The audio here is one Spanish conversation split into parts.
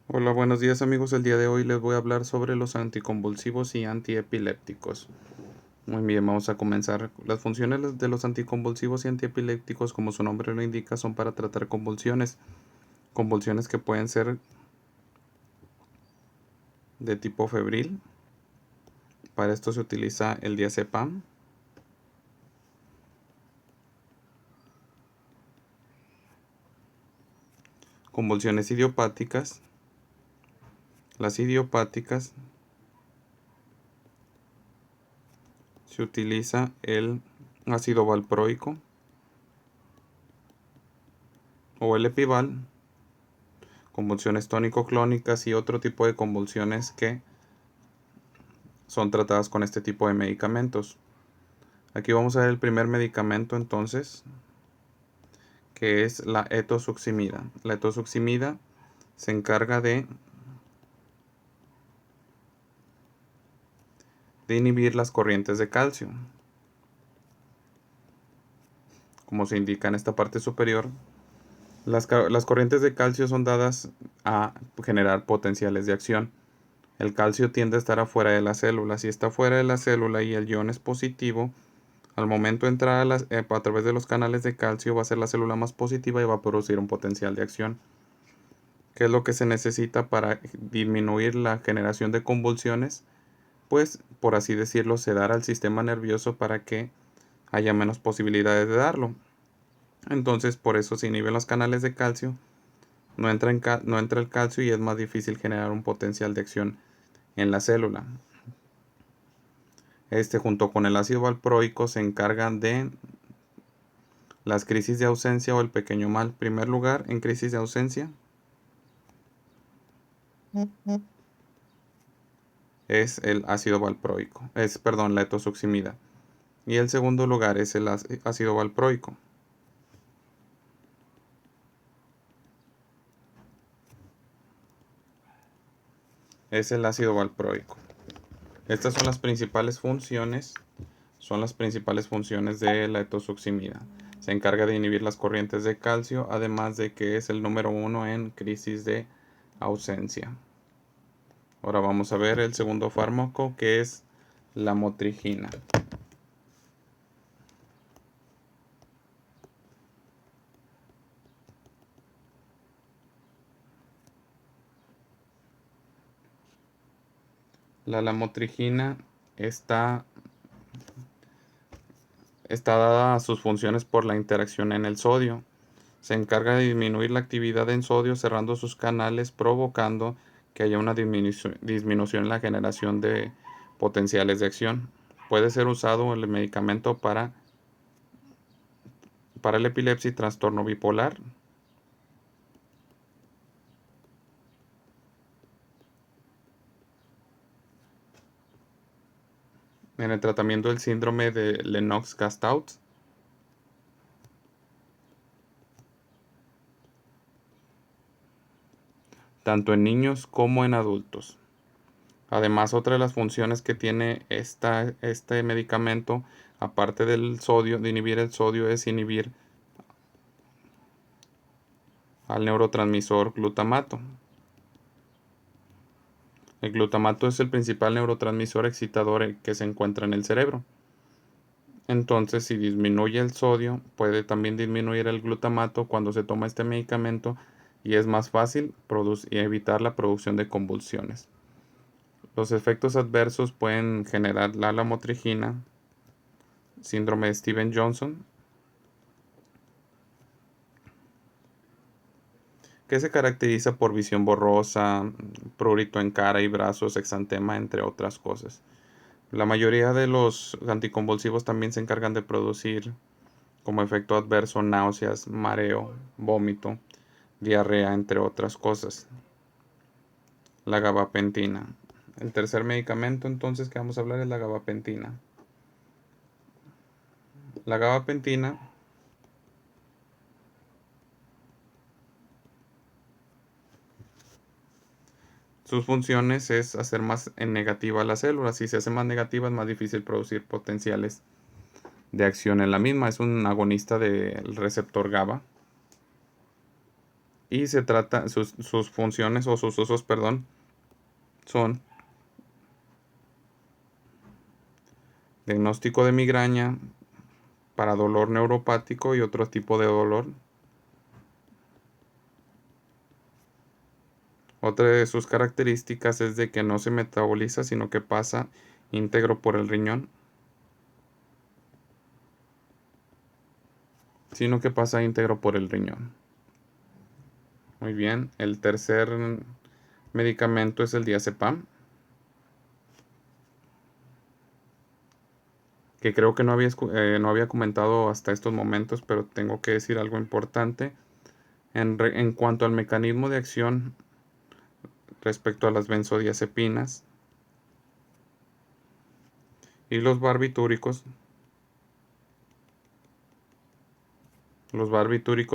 Hola, buenos días amigos. El día de hoy les voy a hablar sobre los anticonvulsivos y antiepilépticos. Muy bien, vamos a comenzar. Las funciones de los anticonvulsivos y antiepilépticos, como su nombre lo indica, son para tratar convulsiones. Convulsiones que pueden ser de tipo febril. Para esto se utiliza el diazepam. Convulsiones idiopáticas. Las idiopáticas se utiliza el ácido valproico o el epival. Convulsiones tónico-clónicas y otro tipo de convulsiones que son tratadas con este tipo de medicamentos. Aquí vamos a ver el primer medicamento entonces, que es la etosuximida. La etosuximida se encarga de inhibir las corrientes de calcio. Como se indica en esta parte superior, las corrientes de calcio son dadas a generar potenciales de acción. El calcio tiende a estar afuera de la célula. Si está fuera de la célula y el ion es positivo, al momento de entrar a través de los canales de calcio va a ser la célula más positiva y va a producir un potencial de acción. ¿Qué es lo que se necesita para disminuir la generación de convulsiones? Pues, por así decirlo, sedar al sistema nervioso para que haya menos posibilidades de darlo. Entonces, por eso se inhiben los canales de calcio, no entra el calcio y es más difícil generar un potencial de acción en la célula. Junto con el ácido valproico, se encargan de las crisis de ausencia o el pequeño mal. En primer lugar, en crisis de ausencia es el ácido valproico, la etosuximida. Y el segundo lugar es el ácido valproico. Es el ácido valproico. Estas son las principales funciones de la etosuximida. Se encarga de inhibir las corrientes de calcio, además de que es el número 1 en crisis de ausencia. Ahora vamos a ver el segundo fármaco, que es la motrigina. La lamotrigina está dada a sus funciones por la interacción en el sodio. Se encarga de disminuir la actividad en sodio cerrando sus canales, provocando que haya una disminución en la generación de potenciales de acción. Puede ser usado el medicamento para la epilepsia y trastorno bipolar. En el tratamiento del síndrome de Lennox-Gastaut. Tanto en niños como en adultos. Además, otra de las funciones que tiene este medicamento, aparte del sodio, de inhibir el sodio, es inhibir al neurotransmisor glutamato. El glutamato es el principal neurotransmisor excitador que se encuentra en el cerebro. Entonces, si disminuye el sodio, puede también disminuir el glutamato cuando se toma este medicamento y es más fácil evitar la producción de convulsiones. Los efectos adversos pueden generar la lamotrigina, síndrome de Stevens-Johnson, que se caracteriza por visión borrosa, prurito en cara y brazos, exantema, entre otras cosas. La mayoría de los anticonvulsivos también se encargan de producir como efecto adverso náuseas, mareo, vómito, diarrea, entre otras cosas. La gabapentina. El tercer medicamento entonces que vamos a hablar es la gabapentina. La gabapentina sus funciones es hacer más en negativa la célula. Si se hace más negativa es más difícil producir potenciales de acción en la misma. Es un agonista del receptor GABA. Y se trata, sus funciones o sus usos, perdón, son diagnóstico de migraña para dolor neuropático y otro tipo de dolor. Otra de sus características es de que no se metaboliza, sino que pasa íntegro por el riñón. Sino que pasa íntegro por el riñón. Muy bien. El tercer medicamento es el diazepam, que creo que no había comentado hasta estos momentos, pero tengo que decir algo importante. En cuanto al mecanismo de acción respecto a las benzodiazepinas y los barbitúricos,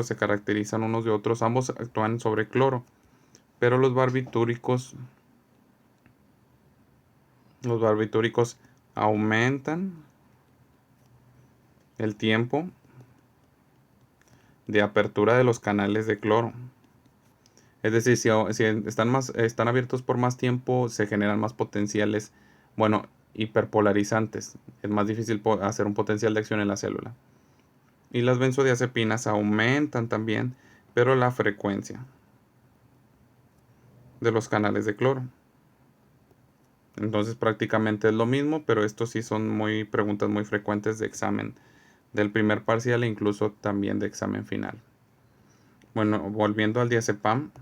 se caracterizan unos de otros, ambos actúan sobre cloro, pero los barbitúricos aumentan el tiempo de apertura de los canales de cloro. Es decir, si están abiertos por más tiempo, se generan más potenciales, bueno, hiperpolarizantes. Es más difícil hacer un potencial de acción en la célula. Y las benzodiazepinas aumentan también, pero la frecuencia de los canales de cloro. Entonces prácticamente es lo mismo, pero estos sí son preguntas muy frecuentes de examen del primer parcial e incluso también de examen final. Bueno, volviendo al diazepam.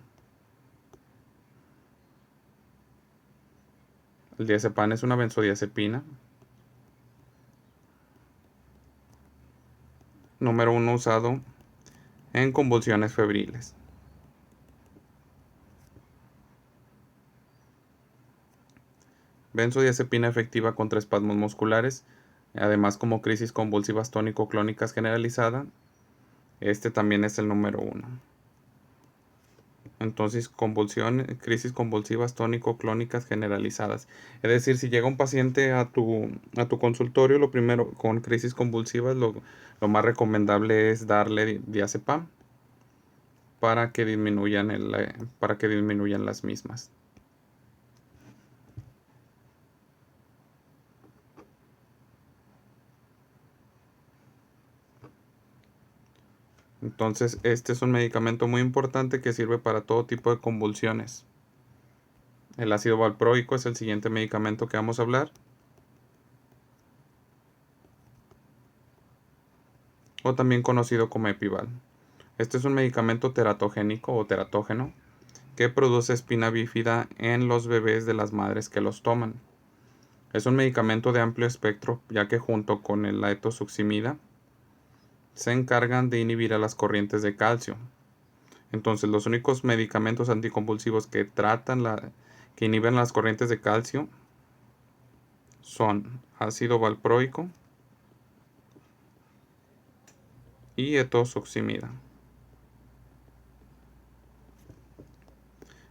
El diazepam es una benzodiazepina. Número 1 usado en convulsiones febriles. Benzodiazepina efectiva contra espasmos musculares, además como crisis convulsivas tónico-clónicas generalizada. Este también es el número 1. Entonces, crisis convulsivas tónico-clónicas generalizadas. Es decir, si llega un paciente a tu consultorio, lo primero con crisis convulsivas, lo más recomendable es darle diazepam para que disminuyan las mismas. Entonces, este es un medicamento muy importante que sirve para todo tipo de convulsiones. El ácido valproico es el siguiente medicamento que vamos a hablar, o también conocido como Epival. Este es un medicamento teratogénico o teratógeno que produce espina bífida en los bebés de las madres que los toman. Es un medicamento de amplio espectro, ya que junto con la etosuximida se encargan de inhibir a las corrientes de calcio. Entonces, los únicos medicamentos anticonvulsivos que inhiben las corrientes de calcio son ácido valproico y etosuximida.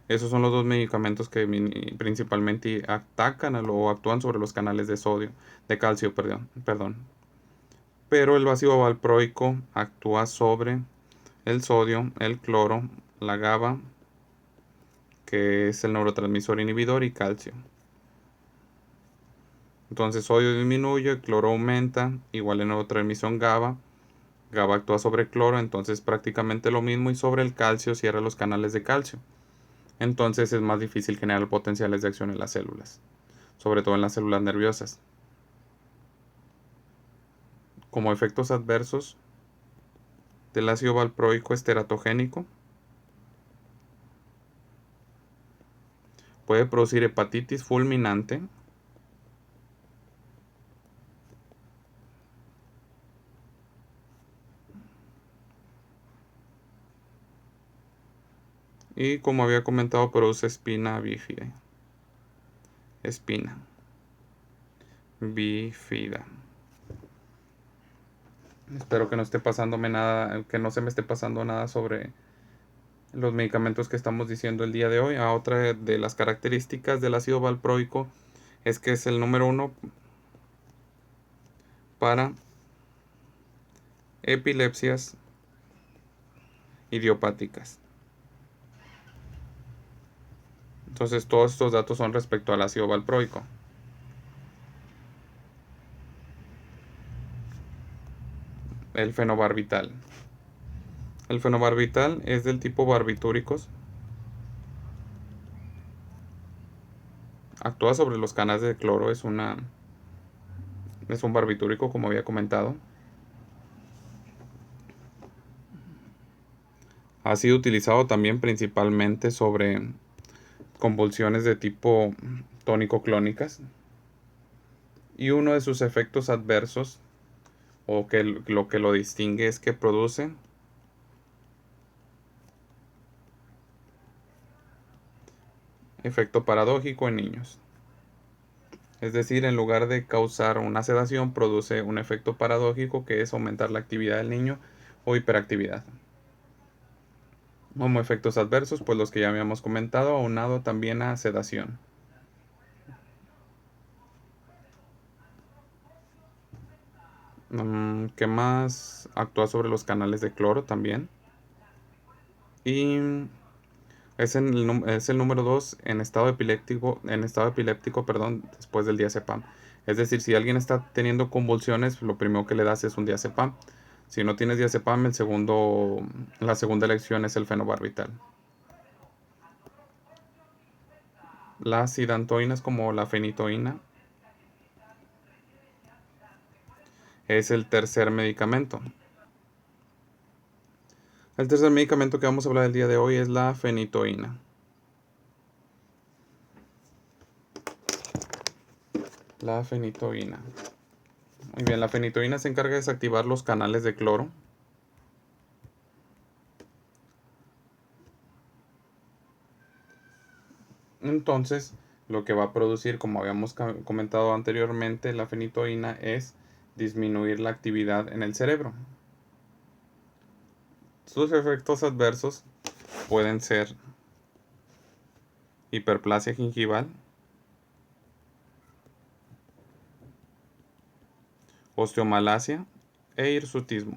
Esos son los dos medicamentos que principalmente atacan o actúan sobre los canales de calcio, perdón. Pero el ácido valproico actúa sobre el sodio, el cloro, la GABA, que es el neurotransmisor inhibidor, y calcio. Entonces sodio disminuye, cloro aumenta, igual en neurotransmisión GABA. GABA actúa sobre cloro, entonces prácticamente lo mismo, y sobre el calcio cierra los canales de calcio. Entonces es más difícil generar potenciales de acción en las células, sobre todo en las células nerviosas. Como efectos adversos del ácido valproico es teratogénico, puede producir hepatitis fulminante, y como había comentado, produce espina bífida. Espina bífida. Espero que no esté pasándome nada, que no se me esté pasando nada sobre los medicamentos que estamos diciendo el día de hoy. Otra de las características del ácido valproico es que es el número 1 para epilepsias idiopáticas. Entonces todos estos datos son respecto al ácido valproico. El fenobarbital. El fenobarbital es del tipo barbitúricos. Actúa sobre los canales de cloro, es un barbitúrico como había comentado. Ha sido utilizado también principalmente sobre convulsiones de tipo tónico-clónicas. Y uno de sus efectos adversos, o que lo que lo distingue, es que produce efecto paradójico en niños. Es decir, en lugar de causar una sedación, produce un efecto paradójico, que es aumentar la actividad del niño o hiperactividad. Como efectos adversos, pues los que ya habíamos comentado, aunado también a sedación. ¿Qué más? Actúa sobre los canales de cloro también. Y es el número 2 en estado epiléptico, perdón, después del diazepam. Es decir, si alguien está teniendo convulsiones, lo primero que le das es un diazepam. Si no tienes diazepam, la segunda elección es el fenobarbital. Las sidantoínas, como la fenitoína, es el tercer medicamento. El tercer medicamento que vamos a hablar el día de hoy es la fenitoína. La fenitoína. Muy bien, la fenitoína se encarga de desactivar los canales de cloro. Entonces, lo que va a producir, como habíamos comentado anteriormente, la fenitoína es disminuir la actividad en el cerebro. Sus efectos adversos pueden ser hiperplasia gingival, osteomalacia e hirsutismo.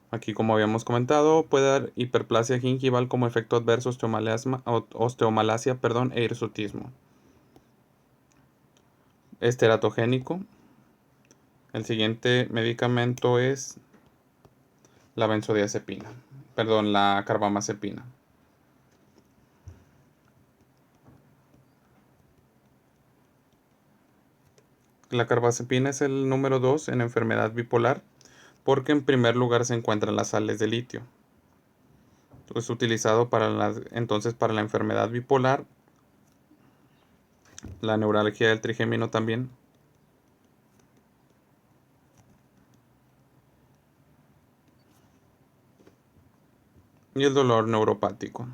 Aquí, como habíamos comentado, puede dar hiperplasia gingival como efecto adverso, osteomalacia, e hirsutismo. Es teratogénico. El siguiente medicamento es la benzodiazepina, la carbamazepina. La carbamazepina es el número 2 en enfermedad bipolar, porque en primer lugar se encuentran las sales de litio. Es utilizado entonces para la enfermedad bipolar, la neuralgia del trigémino también, y el dolor neuropático.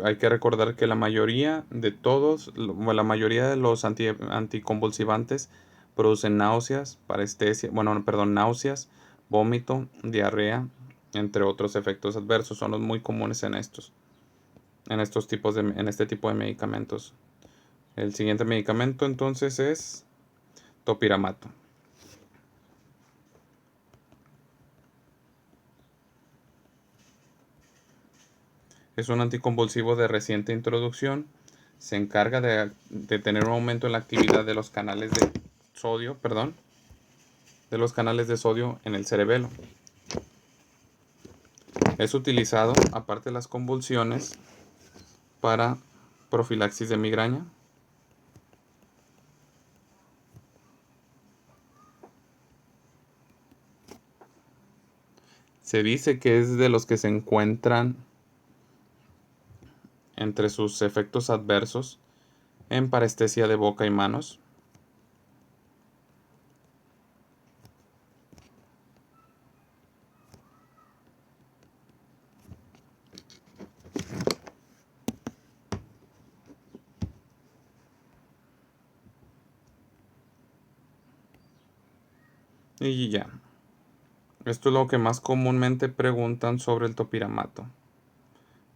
Hay que recordar que la mayoría de los anticonvulsivantes producen náuseas, parestesia, náuseas, vómito, diarrea, entre otros efectos adversos. Son los muy comunes en este tipo de medicamentos. El siguiente medicamento entonces es topiramato. Es un anticonvulsivo de reciente introducción. Se encarga de tener un aumento en la actividad de los canales de sodio, en el cerebelo. Es utilizado, aparte de las convulsiones, para profilaxis de migraña. Se dice que es de los que se encuentran entre sus efectos adversos en parestesia de boca y manos. Y ya. Esto es lo que más comúnmente preguntan sobre el topiramato.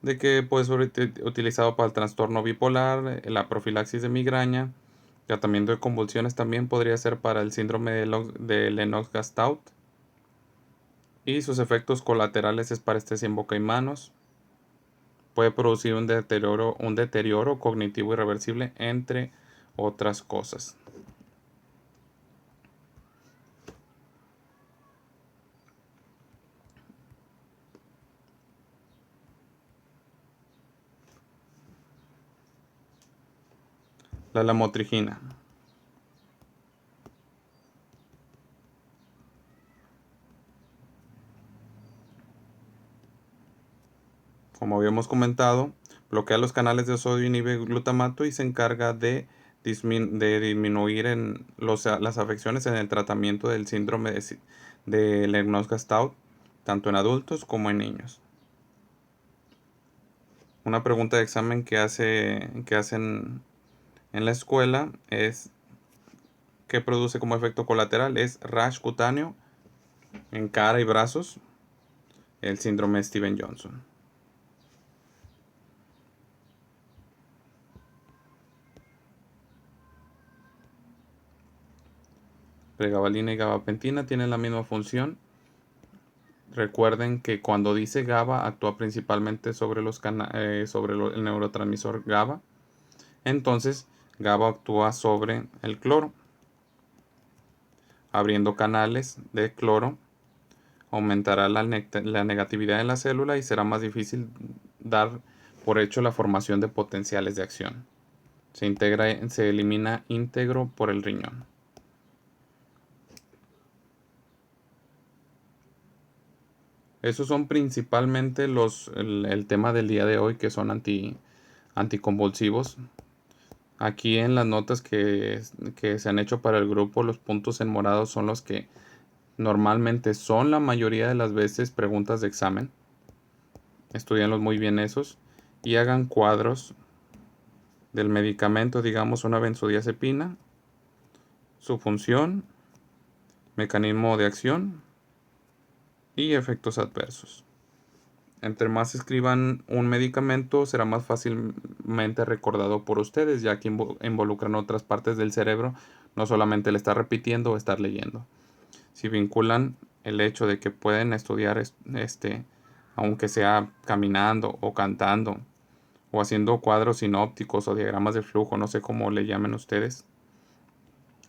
de que puede ser utilizado para el trastorno bipolar, la profilaxis de migraña, tratamiento de convulsiones también podría ser para el síndrome de Lennox-Gastaut, y sus efectos colaterales es parestesia en boca y manos. Puede producir un deterioro cognitivo irreversible, entre otras cosas. La lamotrigina. Como habíamos comentado, bloquea los canales de sodio, inhibe glutamato y se encarga de disminuir las afecciones en el tratamiento del síndrome de Lennox-Gastaut, tanto en adultos como en niños. Una pregunta de examen que hacen en la escuela es: ¿qué produce como efecto colateral? Es rash cutáneo en cara y brazos, el síndrome de Steven-Johnson. Pregabalina y gabapentina tienen la misma función. Recuerden que cuando dice GABA actúa principalmente sobre el neurotransmisor GABA. Entonces, GABA actúa sobre el cloro, abriendo canales de cloro. Aumentará la negatividad en la célula y será más difícil dar por hecho la formación de potenciales de acción. Se elimina íntegro por el riñón. Esos son principalmente el tema del día de hoy, que son anticonvulsivos. Aquí en las notas que se han hecho para el grupo, los puntos en morado son los que normalmente son la mayoría de las veces preguntas de examen. Estudianlos muy bien esos y hagan cuadros del medicamento, digamos una benzodiazepina, su función, mecanismo de acción y efectos adversos. Entre más escriban un medicamento, será más fácilmente recordado por ustedes, ya que involucran otras partes del cerebro, no solamente el estar repitiendo o estar leyendo. Si vinculan el hecho de que pueden estudiar aunque sea caminando o cantando o haciendo cuadros sinópticos o diagramas de flujo, no sé cómo le llamen ustedes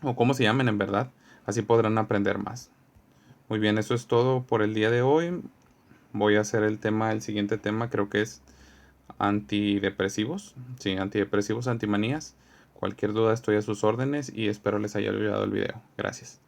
o cómo se llamen en verdad, así podrán aprender más. Muy bien, eso es todo por el día de hoy. Voy a hacer el siguiente tema, creo que es antidepresivos. Sí, antidepresivos, antimanías. Cualquier duda estoy a sus órdenes y espero les haya ayudado el video. Gracias.